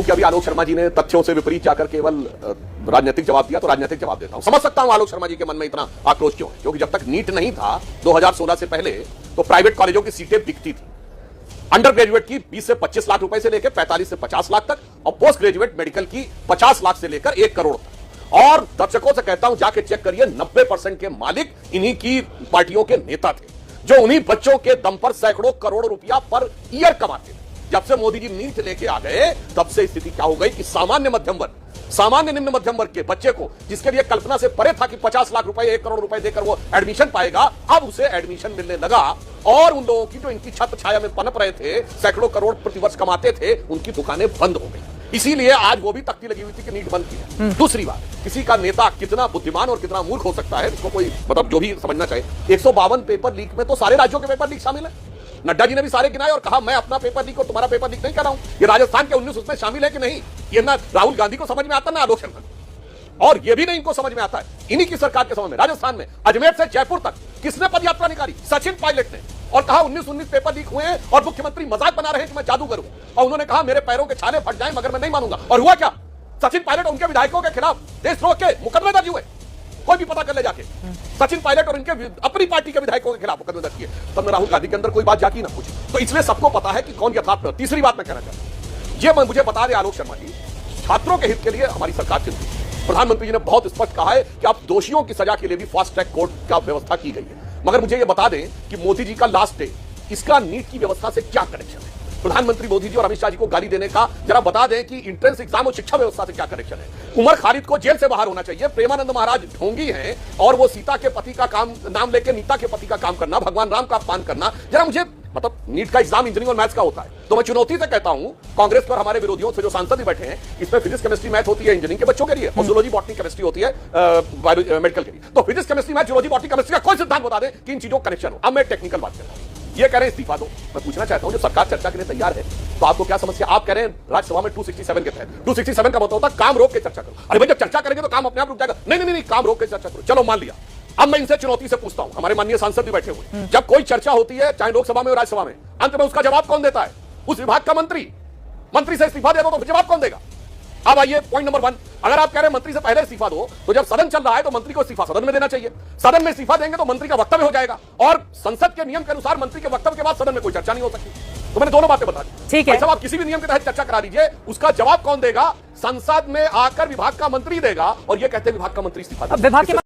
क्योंकि अभी आलोक शर्मा जी ने तथ्यों से विपरीत जाकर केवल राजनीतिक जवाब दिया, तो राजनीतिक जवाब देता हूं। समझ सकता हूं आलोक शर्मा जी के मन में इतना आक्रोश क्यों है, क्योंकि जब तक नीट नहीं था 2016 से पहले, तो प्राइवेट कॉलेजों की सीटें बिकती थी। अंडर ग्रेजुएट की 20 से 25 लाख रुपए से लेकर 45 से 50 लाख तक, और पोस्ट ग्रेजुएट मेडिकल की 50 लाख से लेकर 1 करोड़ तक। और दर्शकों से कहता हूं, जाके चेक करिए, 90% के मालिक इन्हीं की पार्टियों के नेता थे, जो उन्हीं बच्चों के दम पर सैकड़ों करोड़ रुपया पर ईयर कमाते थे। जब से मोदी जी नीट लेके आ गए, तब से स्थिति क्या हो गई कि सामान्य निम्न मध्यम वर्ग के बच्चे को, जिसके लिए कल्पना से परे था कि 50 लाख रुपए 1 करोड़ रुपए देकर वो एडमिशन पाएगा, अब उसे एडमिशन मिलने लगा। और उन लोगों की जो इनकी छत छाया में पनप रहे थे, सैकड़ों करोड़ प्रतिवर्ष कमाते थे, उनकी दुकानें बंद हो गई। इसीलिए आज वो भी तख्ती लगी हुई थी कि नीट बंद की है। दूसरी बात, किसी का नेता कितना बुद्धिमान और कितना मूर्ख हो सकता है, इसको कोई मतलब जो भी समझना चाहे। 152 पेपर लीक में तो सारे राज्यों के पेपर लीक शामिल है। नड्डा जी ने भी सारे गिनाए और कहा मैं अपना पेपर लीक और तुम्हारा पेपर लीक नहीं कर रहा हूं। ये राजस्थान के 19 उसमें शामिल है कि नहीं, ये ना राहुल गांधी को समझ में आता, ना आलोक शर्मा, और ये भी नहीं इनको समझ में आता है। इन्हीं की सरकार के समय में राजस्थान में अजमेर से जयपुर तक किसने पदयात्रा निकाली? सचिन पायलट ने, और कहा 19 पेपर लीक हुए हैं और मुख्यमंत्री मजाक बना रहे हैं कि मैं जादूगर हूं, और उन्होंने कहा मेरे पैरों के छाले फट जाएं मगर मैं नहीं मानूंगा। और हुआ क्या? सचिन पायलट और उनके विधायकों के खिलाफ देशद्रोह के मुकदमे दर्ज हुए। कोई भी पता कर ले जाके, सचिन पायलट और इनके अपनी पार्टी के विधायकों के खिलाफ मुकदमे दर्ज किए। तब राहुल गांधी के अंदर कोई बात जाती ना कुछ, तो इसलिए सबको पता है कि कौन यथार्थ। तीसरी बात मैं कहना चाहता हूं, ये मुझे बता दे आलोक शर्मा जी, छात्रों के हित के लिए हमारी सरकार चिंतित है। प्रधानमंत्री जी ने बहुत स्पष्ट कहा है कि अब दोषियों की सजा के लिए भी फास्ट ट्रैक कोर्ट का व्यवस्था की गई है। मगर मुझे यह बता दें कि मोदी जी का लास्ट डे, इसका नीट की व्यवस्था से क्या कनेक्शन है? प्रधानमंत्री मोदी जी और अमित शाह जी को गाली देने का जरा बता दें कि एंट्रेंस एग्जाम और शिक्षा व्यवस्था से क्या कनेक्शन है। उमर खालिद को जेल से बाहर होना चाहिए। प्रेमानंद महाराज ढोंगी हैं और वो सीता के पति का काम नाम लेके नीता के पति का काम करना, भगवान राम का अपमान करना। जरा मुझे मतलब नीट का एग्जाम इंजीनियरिंग और मैथ्स का होता है, तो मैं चुनौती से कहता हूं कांग्रेस पर हमारे विरोधियों से जो सांसद भी बैठे हैं, इसमें फिजिक्स केमिस्ट्री मैथ होती है इंजीनियरिंग के बच्चों के लिए, और जूलॉजी बॉटनी केमिस्ट्री होती है मेडिकल के लिए। तो physics chemistry math zoology botany chemistry का कोई सिद्धांत बता दें कि इन चीजों का कनेक्शन हो। अब मैं टेक्निकल बात कर रहा हूं, ये कह रहे हैं इस्तीफा दो। मैं पूछना चाहता हूं, जब सरकार चर्चा के लिए तैयार है तो आपको क्या समस्या? आप कह रहे हैं राज्यसभा में 267 के तहत, 267 का मतलब होता है काम रोक के चर्चा करो। अरे भाई जब चर्चा करेंगे तो काम अपने आप रुक जाएगा। नहीं, काम रोक के चर्चा करो। चलो मान लिया। अब मैं इनसे चुनौती से पूछता हूं, हमारे माननीय सांसद भी बैठे हुए, जब कोई चर्चा होती है चाहे लोकसभा में और राज्यसभा में, अंत में उसका जवाब कौन देता है? उस विभाग का मंत्री से इस्तीफा दे दो तो जवाब कौन देगा? अब आइए पॉइंट नंबर 1, अगर आप कह रहे हैं मंत्री से पहले इस्तीफा दो, तो जब सदन चल रहा है तो मंत्री को इस्तीफा सदन में देना चाहिए। सदन में इस्तीफा देंगे तो मंत्री का वक्तव्य हो जाएगा, और संसद के नियम के अनुसार मंत्री के वक्तव्य के बाद सदन में कोई चर्चा नहीं हो सकती। तो मैंने दोनों बातें बता दी। ठीक है, आप किसी भी नियम के तहत चर्चा करा लीजिए, उसका जवाब कौन देगा? संसद में आकर विभाग का मंत्री देगा, और ये कहते हैं विभाग का मंत्री इस्तीफा।